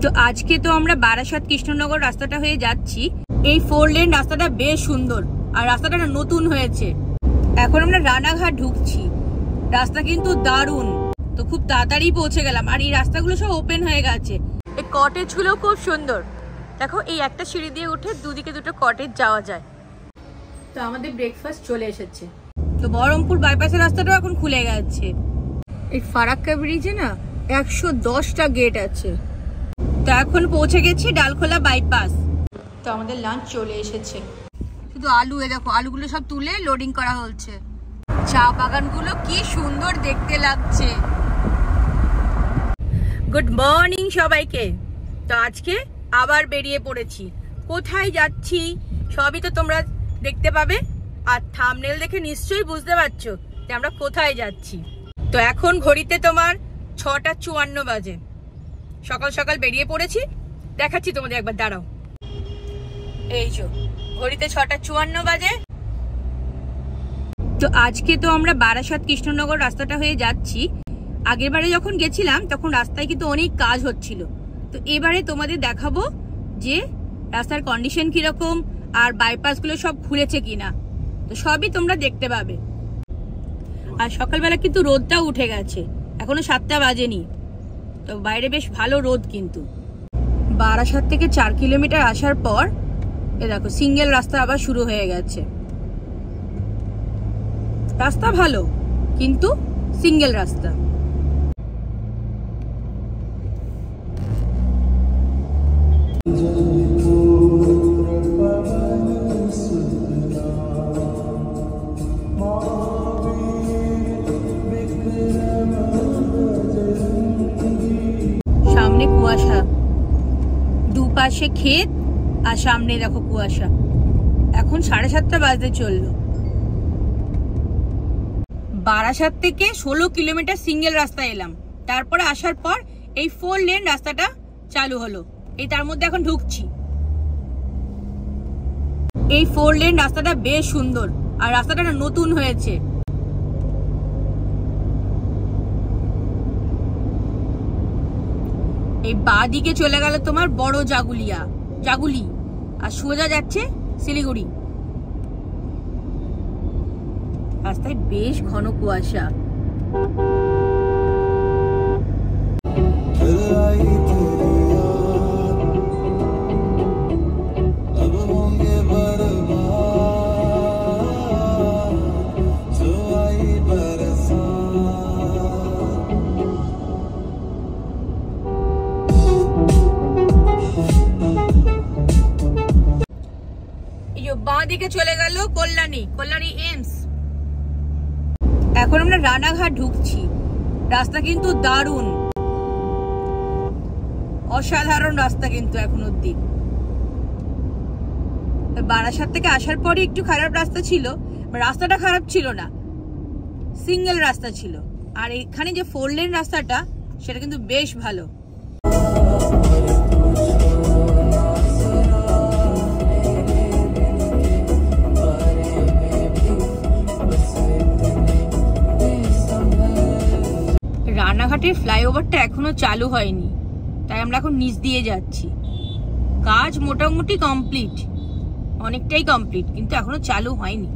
তো আজকে তো আমরা বারাসাত কৃষ্ণনগর রাস্তাটা হয়ে যাচ্ছি। এই 4 লেন রাস্তাটা বেশ সুন্দর আর রাস্তাটা নতুন হয়েছে। এখন আমরা রানাঘাট ঢুকছি। রাস্তা কিন্তু দারুণ, তো খুব তাড়াতাড়ি পৌঁছে গেলাম। আর এই রাস্তাগুলো সব ওপেন হয়ে গেছে। এই কটেজ গুলো খুব সুন্দর। দেখো এই একটা সিঁড়ি দিয়ে উঠে দুদিকে দুটো কটেজ যাওয়া যায়। তো আমাদের ব্রেকফাস্ট চলে এসেছে। তো বহরমপুর বাইপাসের রাস্তাটাও এখন খুলে গেছে। এই ফারাক্কা ব্রিজে না 110টা গেট আছে। তো এখন পৌঁছে গেছি ডালখোলা বাইপাস। তো আমাদের লাঞ্চ চলে এসেছে। শুধু আলু, এ দেখো আলুগুলো সব তুলে লোডিং করা হচ্ছে। চা বাগানগুলো কি সুন্দর দেখতে লাগছে। গুড মর্নিং সবাইকে। তো আজকে আবার বেরিয়ে পড়েছি। কোথায় যাচ্ছি সবই তো তোমরা দেখতে পাবে। আর থাম্বনেল দেখে নিশ্চয়ই বুঝতে পারছো যে আমরা কোথায় যাচ্ছি। তো এখন ঘড়িতে তোমার 6:54 বাজে। সকাল সকাল বেরিয়ে পড়েছি। দেখাচ্ছি তোমাদের একবার, দাঁড়াও। এই যে ঘড়িতে 6:54 বাজে। তো আজকে তো আমরা বারাসাত কৃষ্ণনগর রাস্তাটা হয়ে যাচ্ছি। আগের বারে যখন গেছিলাম তখন রাস্তায় কিন্তু অনেক কাজ হচ্ছিল। তো এবারে তোমাদের দেখাবো যে রাস্তার কন্ডিশন কিরকম আর বাইপাসগুলো সব খুলেছে কিনা। তো সবই তোমরা দেখতে পাবে। আর সকালবেলা কিন্তু রোদটাও উঠে গেছে, এখনো 7টা বাজেনি। তো বাইরে বেশ ভালো রোদ। কিন্তু বারাসাত থেকে 4 কিলোমিটার আসার পর এ দেখো সিঙ্গেল রাস্তা আবার শুরু হয়ে গেছে। রাস্তা ভালো কিন্তু সিঙ্গেল রাস্তা। সামনে কুয়াশা, দুপাশে ক্ষেত আর সামনে দেখো কুয়াশা। এখন 7:30 বাজতে চললো। বারাসাত থেকে 16 কিলোমিটার সিঙ্গেল রাস্তা এলাম। তারপরে আসার পর এই 4 লেন রাস্তাটা চালু হলো। এই তার মধ্যে এখন ঢুকছি। এই 4 লেন রাস্তাটা বেশ সুন্দর আর রাস্তাটা নতুন হয়েছে। এই বাঁ দিকে চলে গেল তোমার বড় জাগুলি আর সোজা যাচ্ছে শিলিগুড়ি। রাস্তায় বেশ ঘন কুয়াশা। বাঁ দিকে চলে গেল কল্যাণী এমস। এখন আমরা রানাঘাট ঢুকছি। রাস্তা কিন্তু দারুণ, অসাধারণ রাস্তা কিন্তু এখন অব্দি। বারাসাত থেকে আসার পরে একটু খারাপ রাস্তা ছিল। রাস্তাটা খারাপ ছিল না, সিঙ্গেল রাস্তা ছিল। আর এখানে যে 4 লেন রাস্তাটা সেটা কিন্তু বেশ ভালো। রানাঘাটের ফ্লাইওভারটা এখনো চালু হয়নি, তাই আমরা এখন নিচ দিয়ে যাচ্ছি। কাজ মোটামুটি কমপ্লিট, অনেকটাই কমপ্লিট, কিন্তু এখনো চালু হয়নি।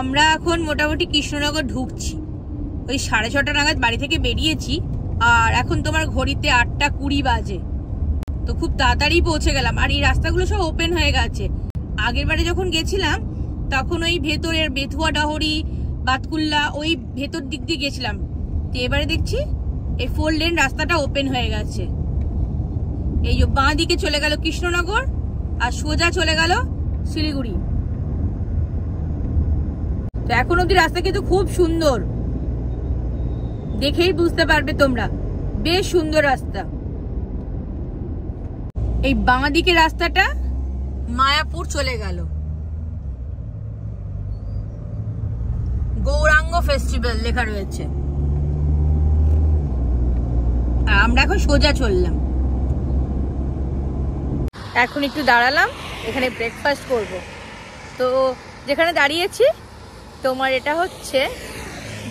আমরা এখন মোটামুটি কৃষ্ণনগর ঢুকছি। ওই 6:30 নাগাদ বাড়ি থেকে বেরিয়েছি। আর এখন তোমার ঘড়িতে 8:20 বাজে। তো খুব তাড়াতাড়ি পৌঁছে গেলাম। আর এই রাস্তাগুলো সব ওপেন হয়ে গেছে। আগের বারে যখন গেছিলাম তখন ওই ভেতরের বেথুয়া ডাহরি বাতকুল্লা ওই ভেতর দিক দিয়ে গেছিলাম। তো এবারে দেখছি এই 4 লেন রাস্তাটা ওপেন হয়ে গেছে। এই যে বাঁ দিকে চলে গেল কৃষ্ণনগর আর সোজা চলে গেল শিলিগুড়ি। তো এখন অব্দি রাস্তা কিন্তু খুব সুন্দর, দেখেই বুঝতে পারবে তোমরা, বেশ সুন্দর রাস্তা। এই বাঁ দিকে রাস্তাটা মায়াপুর চলে গেল, গৌরাঙ্গ ফেস্টিভ্যাল লেখা রয়েছে। আমরা এখন সোজা চললাম। এখন একটু দাঁড়ালাম, এখানে ব্রেকফাস্ট করব। তো যেখানে দাঁড়িয়েছি তোমার এটা হচ্ছে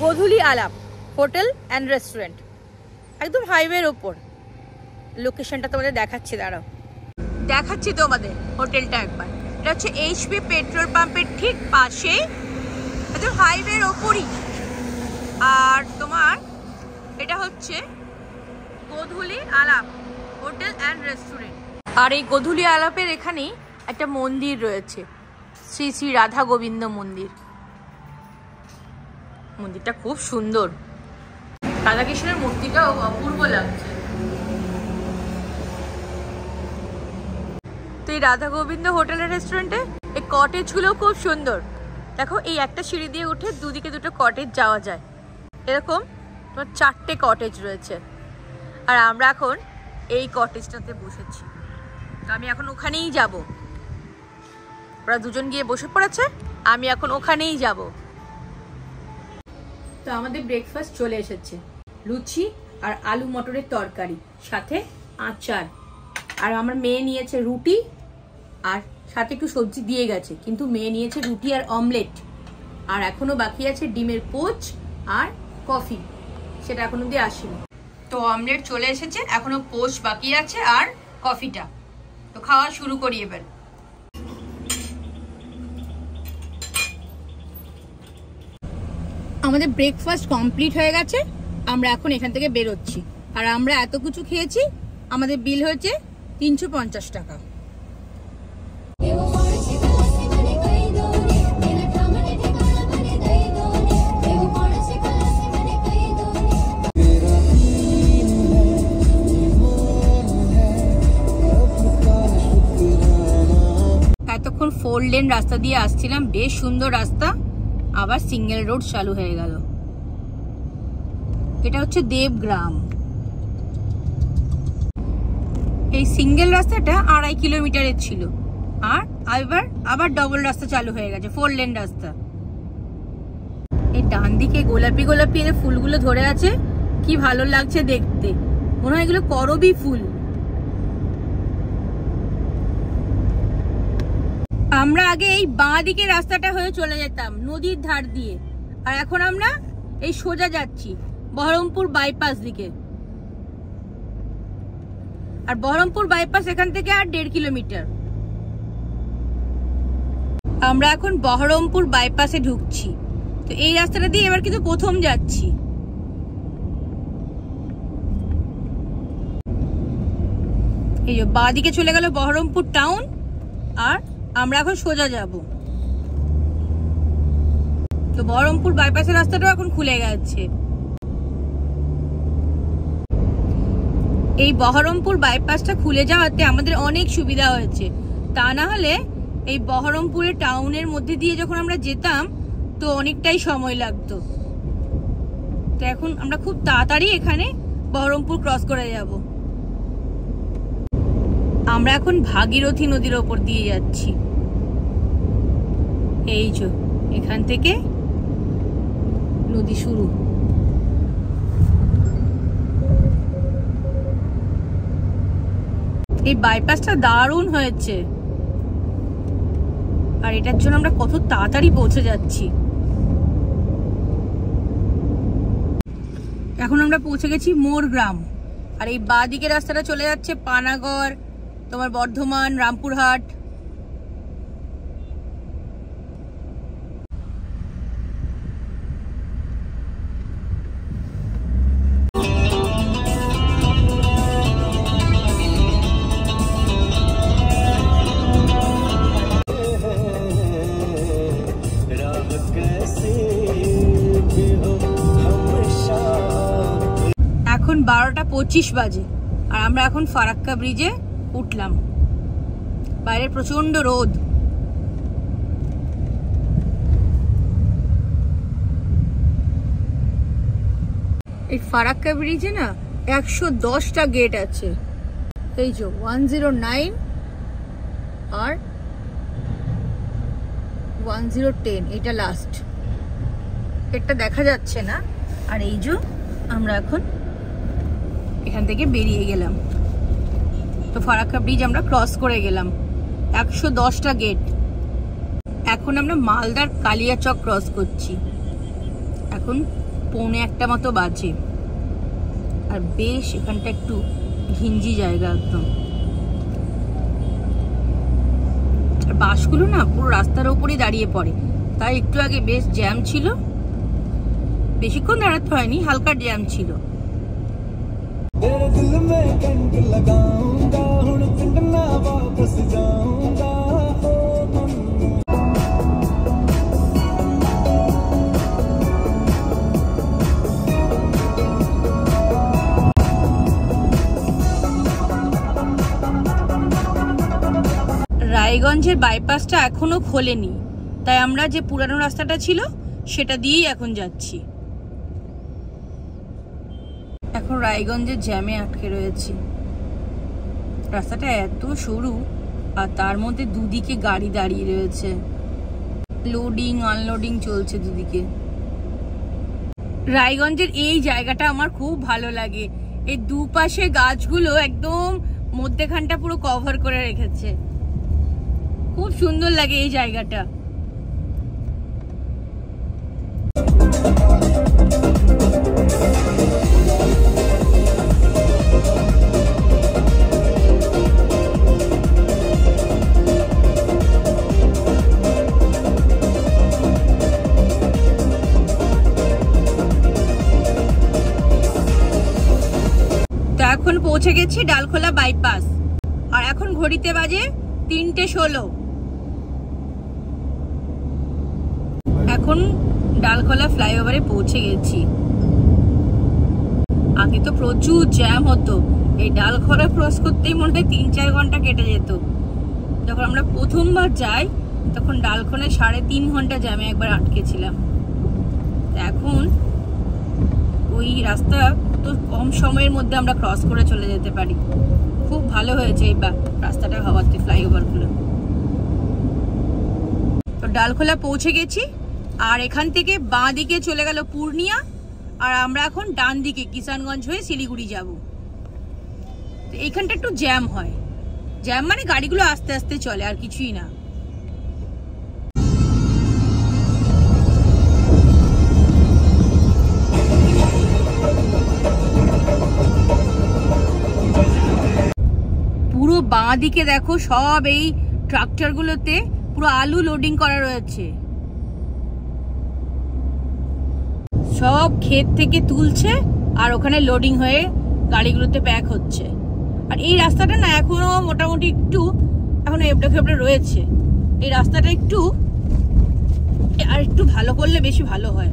গোধূলি আলাপ হোটেল অ্যান্ড রেস্টুরেন্ট, একদম হাইওয়ের ওপর। লোকেশনটা তোমাদের দেখাচ্ছি, দাঁড়াও দেখাচ্ছি তোমাদের হোটেলটা একবার। এটা হচ্ছে এইচপি পেট্রোল পাম্পের ঠিক পাশে, একদম হাইওয়ের ওপরই। আর তোমার এটা হচ্ছে গোধূলি আলাপ হোটেল অ্যান্ড রেস্টুরেন্ট। আর এই গোধূলি আলাপের এখানেই একটা মন্দির রয়েছে, শ্রী শ্রী রাধা গোবিন্দ মন্দির। মন্দিরটা খুব সুন্দর, রাধাকৃষ্ণের মূর্তিটাও অপূর্ব লাগছে। তো এই রাধা গোবিন্দ হোটেল আর রেস্টুরেন্টে এই কটেজ গুলো খুব সুন্দর। দেখো এই একটা সিঁড়ি দিয়ে উঠে দুদিকে দুটো কটেজ যাওয়া যায়, এরকম তোমার 4টে কটেজ রয়েছে। আর আমরা এখন এই কটেজটাতে বসেছি, তো আমি এখন ওখানেই যাব। ওরা দুজন গিয়ে বসে পড়েছে, আমি এখন ওখানেই যাব। তো আমাদের ব্রেকফাস্ট চলে এসেছে, লুচি আর আলু মটরের তরকারি, সাথে আচার। আর আমার মেয়ে নিয়েছে রুটি, আর সাথে একটু সবজি দিয়ে গেছে, কিন্তু মেয়ে নিয়েছে রুটি আর অমলেট। আর এখনো বাকি আছে ডিমের পোচ আর কফি, সেটা এখনো দিয়ে আসেনি। তো অমলেট চলে এসেছে, এখনো পোচ বাকি আছে আর কফিটা। তো খাওয়া শুরু করি এবার। আমাদের ব্রেকফাস্ট কমপ্লিট হয়ে গেছে, আমরা এখন এখান থেকে বেরোচ্ছি। আর আমরা এত কিছু খেয়েছি, আমাদের বিল হয়েছে 350 টাকা। এতক্ষণ 4 লেন রাস্তা দিয়ে আসছিলাম, বেশ সুন্দর রাস্তা, আবার সিঙ্গেল রোড চালু হয়ে গেল। এটা হচ্ছে দেবগ্রাম। এই সিঙ্গেল রাস্তাটা 2.5 কিলোমিটারের ছিল, আর আবার ডবল রাস্তা চালু হয়ে গেছে, 4 লেন রাস্তা। এই ডান দিকে গোলাপি গোলাপি এর ফুলগুলো ধরে আছে, কি ভালো লাগছে দেখতে, মনে হয় এগুলো করবী ফুল। আমরা আগে এই বাঁ দিকে রাস্তাটা হয়ে চলে যেতাম নদীর ধার দিয়ে, আর এখন আমরা এই সোজা যাচ্ছি বহরমপুর বাইপাস দিকে। আর বহরমপুর বাইপাস এখান থেকে আর 1.5 কিলোমিটার। আমরা এখন বহরমপুর বাইপাসে ঢুকছি। তো এই রাস্তাটা দিয়ে এবার কিন্তু প্রথম যাচ্ছি। এই যে বাঁ দিকে চলে গেল বহরমপুর টাউন, আর আমরা এখন সোজা যাব। তো বহরমপুর বাইপাসের রাস্তাটাও এখন খুলে গেছে। এই বহরমপুর বাইপাসটা খুলে যাওয়াতে আমাদের অনেক সুবিধা হয়েছে, তা না হলে এই বহরমপুরের টাউনের মধ্যে দিয়ে যখন আমরা যেতাম তো অনেকটাই সময় লাগতো। তো এখন আমরা খুব তাড়াতাড়ি এখানে বহরমপুর ক্রস করে যাব। আমরা এখন ভাগীরথী নদীর ওপর দিয়ে যাচ্ছি। এই যে এখান থেকে নদী শুরু। এই বাইপাসটা দারুণ হয়েছে, আর এটার জন্য আমরা কত তাড়াতাড়ি পৌঁছে যাচ্ছি। এখন আমরা পৌঁছে গেছি মোরগ্রাম, আর এই বাঁ দিকে রাস্তাটা চলে যাচ্ছে পানাগড়, তোমার বর্ধমান, রামপুরহাট। এখন 12টা 25 বাজে, আর আমরা এখন ফারাক্কা ব্রিজে উঠলাম। বাইরে প্রচন্ড রোদ। এই ফারাক্কা ব্রিজে না 110টা গেট আছে। এই যে 109 আর 1010, এটা লাস্ট, এটা দেখা যাচ্ছে না। আর এই যে আমরা এখন এখান থেকে বেরিয়ে গেলাম। তো ফারাক্কা ব্রিজ আমরা ক্রস করে গেলাম। 110টা গেট। এখন আমরা মালদার কালিয়াচক ক্রস করছি। এখন 1:45 মতো বাজে। আর বেশ এখানটা একটু ঘিঞ্জি জায়গা একদম। আর বাসগুলো না পুরো রাস্তার উপরেই দাঁড়িয়ে পড়ে, তাই একটু আগে বেশ জ্যাম ছিল। বেশিক্ষণ দাঁড়াতে হয়নি, হালকা জ্যাম ছিল। রায়গঞ্জের বাইপাসটা এখনো খোলেনি, তাই আমরা যে পুরানো রাস্তাটা ছিল সেটা দিয়েই এখন যাচ্ছি। এখন রায়গঞ্জের জ্যামে আটকে রয়েছি। রাস্তাটা এত সরু, আর তার মধ্যে দুদিকে গাড়ি দাঁড়িয়ে রয়েছে, লোডিং আনলোডিং চলছে দুদিকে। রায়গঞ্জের এই জায়গাটা আমার খুব ভালো লাগে। এই দুপাশে গাছগুলো একদম মধ্যেখানটা পুরো কভার করে রেখেছে, খুব সুন্দর লাগে এই জায়গাটা। তো এখন পৌঁছে গেছি ডালখোলা বাইপাস। আর এখন ঘড়িতে বাজে 3:16। এখন ডালখোলা ফ্লাইওভারে পৌঁছে গেছি। আগে তো প্রচুর জ্যাম হতো, এই ডালখোলা ক্রস করতেই মনে হয় 3-4 ঘন্টা কেটে যেত। যখন আমরা প্রথমবার যাই তখন ডালখোলায় 3.5 ঘন্টা জ্যামে একবার আটকেছিলাম। এখন ওই রাস্তা তো কম সময়ের মধ্যে আমরা ক্রস করে চলে যেতে পারি। খুব ভালো হয়েছে এই রাস্তাটা হওয়াতে, ফ্লাইওভারগুলো। তো ডালখোলা পৌঁছে গেছি। আর এখান থেকে বাঁ দিকে চলে গেল পূর্ণিয়া, আর আমরা এখন ডান দিকে কিষানগঞ্জ হয়ে শিলিগুড়ি যাব। তো এইখানটা একটু জ্যাম হয়। জ্যাম মানে গাড়িগুলো আস্তে আস্তে চলে, আর কিছুই না। পুরো বাঁ দিকে দেখো, সব এই ট্রাক্টরগুলোতে পুরো আলু লোডিং করা রয়েছে। সব ক্ষেত থেকে তুলছে আর ওখানে লোডিং হয়ে গাড়িগুলোতে প্যাক হচ্ছে। আর এই রাস্তাটা না এখনো মোটামুটি একটু এখনো এবড়ে খেবড়ে রয়েছে। এই রাস্তাটা একটু আর একটু ভালো করলে বেশি ভালো হয়।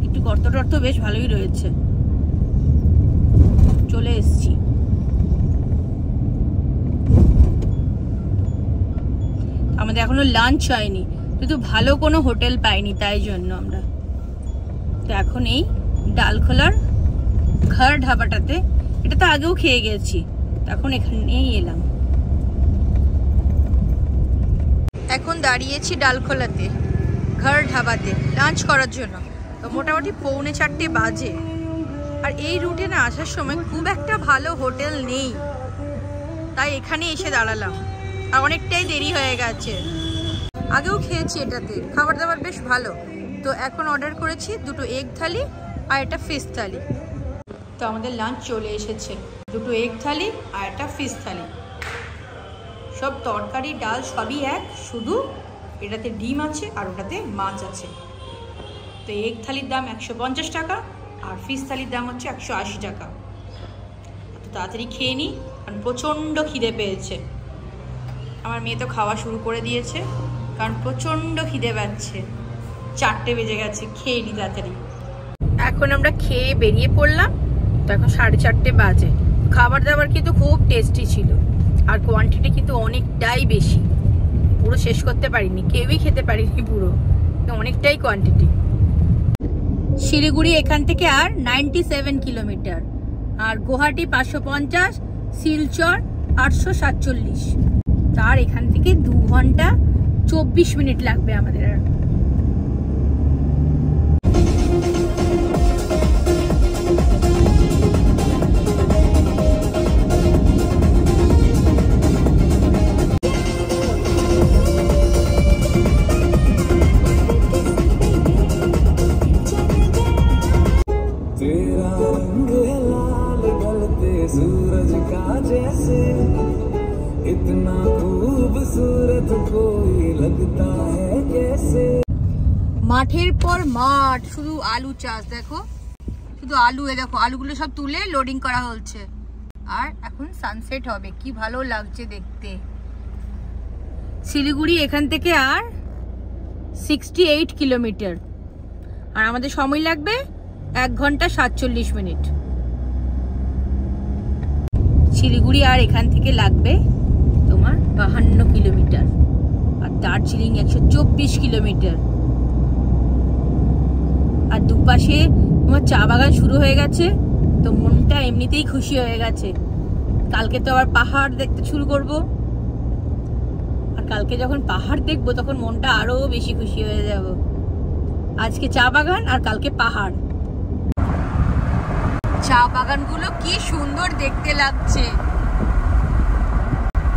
একটু গর্ত টর্ত বেশ ভালোই রয়েছে। চলে এসছি। আমাদের এখনো লাঞ্চ হয়নি, কিন্তু ভালো কোনো হোটেল পাইনি, তাই জন্য আমরা তো এখন এই ডালখোলার ঘর ধাবাটাতে, এটা তো আগেও খেয়ে গেছি, তখন এখানেই এলাম। এখন দাঁড়িয়েছি ডালখোলাতে ঘর ধাবাতে লাঞ্চ করার জন্য। তো মোটামুটি 3:45 বাজে। আর এই রুটে না আসার সময় খুব একটা ভালো হোটেল নেই, তাই এখানে এসে দাঁড়ালাম। আর অনেকটাই দেরি হয়ে গেছে। আগেও খেয়েছি এটাতে, খাবার দাবার বেশ ভালো। তো এখন অর্ডার করেছি 2 এগ থালি আর একটা ফিশ থালি। তো আমাদের লাঞ্চ চলে এসেছে, 2 এগ থালি আর একটা ফিশ থালি। সব তরকারি ডাল সবই এক, শুধু এটাতে ডিম আছে আর ওটাতে মাছ আছে। তো এগ থালির দাম 150 টাকা আর ফিশ থালির দাম হচ্ছে 180 টাকা। তো তাড়াতাড়ি খেয়ে নিই, কারণ প্রচণ্ড খিদে পেয়েছে। আমার মেয়ে তো খাওয়া শুরু করে দিয়েছে, কারণ প্রচণ্ড খিদে পাচ্ছে। 4টে বেজে গেছে, খেয়ে নি তাড়াতাড়ি। এখন আমরা খেয়ে বেরিয়ে পড়লাম। তো এখন 4:30 বাজে। খাবার দাবার কিন্তু খুব টেস্টি ছিল। আর কোয়ান্টিটি কিন্তু অনেকটাই বেশি, পুরো শেষ করতে পারিনি, কেউই খেতে পারিনি পুরো, অনেকটাই কোয়ান্টিটি। শিলিগুড়ি এখান থেকে আর 97 কিলোমিটার, আর গুয়াহাটি 550, শিলচর 847, তার এখান থেকে 2 ঘন্টা 24 মিনিট লাগবে আমাদের। আর सूरज का जैसे इतना खूबसूरत कोई लगता है कैसे। মাঠের পর মাঠ, শুধু আলু চাষ, দেখো শুধু আলু, দেখো আলুগুলো সব তুলে লোডিং করা হচ্ছে। আর এখন সানসেট হবে, কি ভালো লাগছে দেখতে। শিলিগুড়ি এখান থেকে আর 68 কিলোমিটার, আর আমাদের সময় লাগবে 1 ঘন্টা 47 মিনিট। শিলিগুড়ি আর এখান থেকে লাগবে তোমার 52 কিলোমিটার, আর দার্জিলিং 124 কিলোমিটার। আর দুপাশে তোমার চা বাগান শুরু হয়ে গেছে, তো মনটা এমনিতেই খুশি হয়ে গেছে। কালকে তো আবার পাহাড় দেখতে শুরু করব, আর কালকে যখন পাহাড় দেখবো তখন মনটা আরো বেশি খুশি হয়ে যাব। আজকে চা বাগান আর কালকে পাহাড়। চা বাগানগুলো কি সুন্দর দেখতে লাগছে,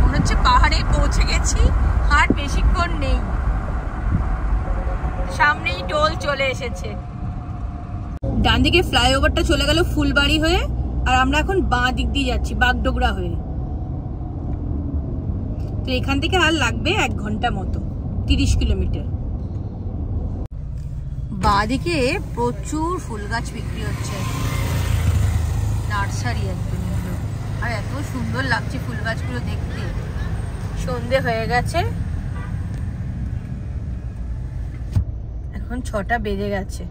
মনে হচ্ছে পাহাড়ে পৌঁছে গেছি, আর বেশিক্ষণ নেই, সামনেই টোল চলে এসেছে। ডান দিকে ফ্লাইওভারটা চলে গেল ফুলবাড়ি হয়ে, আর আমরা এখন বাঁ দিক দিয়ে যাচ্ছি বাগডোগরা হয়ে। তো এখান থেকে আর লাগবে 1 ঘন্টা মতো, 30 কিলোমিটার। বাঁ দিকে প্রচুর ফুল গাছ বিক্রি হচ্ছে, নার্সারি একদম, আর এত সুন্দর লাগছে ফুল গাছগুলো দেখতে। সন্ধে হয়ে গেছে, এখন 6টা বেজে গেছে,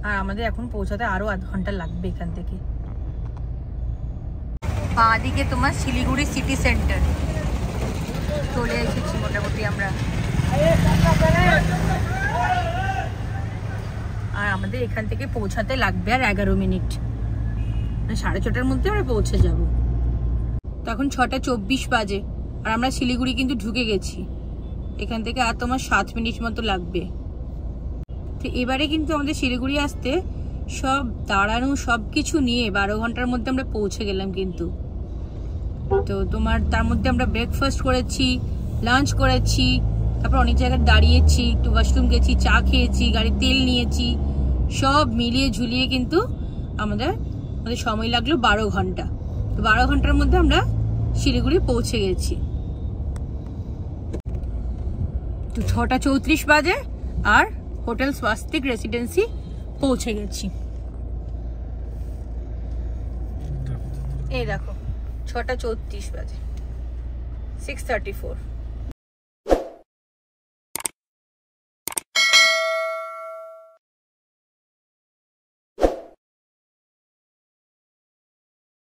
আর আমাদের এখন পৌঁছাতে আরো আধ ঘন্টা লাগবে এখান থেকে। বাঁ দিকে তোমার শিলিগুড়ি সিটি সেন্টার চলে এসেছি মোটামুটি আমরা, আর আমাদের এখান থেকে পৌঁছাতে লাগবে আর 11 মিনিট, 6:30টার মধ্যে আমরা পৌঁছে যাব। তখন 6:24 বাজে, আর আমরা শিলিগুড়ি কিন্তু ঢুকে গেছি। এখান থেকে আর তোমার 7 মিনিট মতো লাগবে। তো এবারে কিন্তু আমাদের শিলিগুড়ি আসতে সব দাঁড়ানো সবকিছু নিয়ে 12 ঘন্টার মধ্যে আমরা পৌঁছে গেলাম কিন্তু। তো তোমার তার মধ্যে আমরা ব্রেকফাস্ট করেছি, লাঞ্চ করেছি, তারপর অনেক জায়গায় দাঁড়িয়েছি, একটু ওয়াশরুম গেছি, চা খেয়েছি, গাড়ির তেল নিয়েছি, সব মিলিয়ে ঝুলিয়ে কিন্তু আমাদের সময় লাগলো 12 ঘন্টা। তো 12 ঘন্টার মধ্যে আমরা শিলিগুড়ি পৌঁছে গেছি। তো 6:34 বাজে, আর হোটেল স্বাস্তিক রেসিডেন্সি পৌঁছে গেছি। এই দেখো 6:34 বাজে, 6:34।